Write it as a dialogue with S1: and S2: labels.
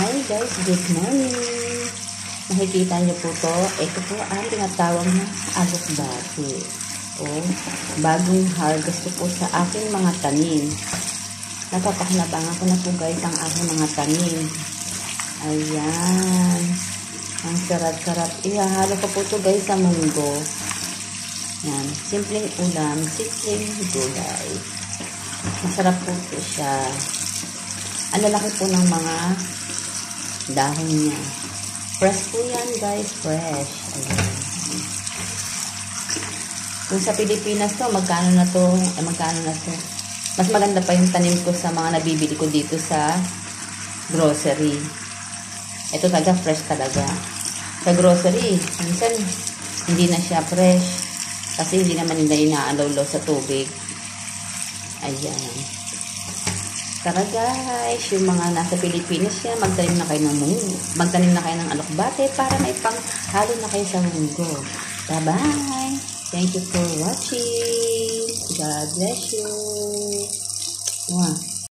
S1: Hi guys, good morning. Nakikita niyo po to. Ito po ang tinatawag na alokbati. Bagong harvest ko po sa aking mga tanim. Napapakinabangan ko na po guys ang aking mga tanim. Ayan. Ang sarap-sarap. Ihahalo ko po to guys sa munggo. Yan. Simpleng ulam, simpleng gulay. Masarap po ito siya. Ang lalaki po ng mga dahon niya. Fresh po yan guys, fresh. Ayan. Kung sa Pilipinas to, magkano na to? Mas maganda pa yung tanim ko sa mga nabibili ko dito sa grocery. Ito talaga fresh talaga. Sa grocery, minsan hindi na siya fresh kasi hindi naman nila inaalaw sa tubig. Ayan. Tara guys, yung mga nasa Pilipinas yan, magtanim na kayo ng munggo. Magtanim na kayo ng alokbate para may panghalo na kayo sa munggo. Bye-bye! Thank you for watching. God bless you. Mwah.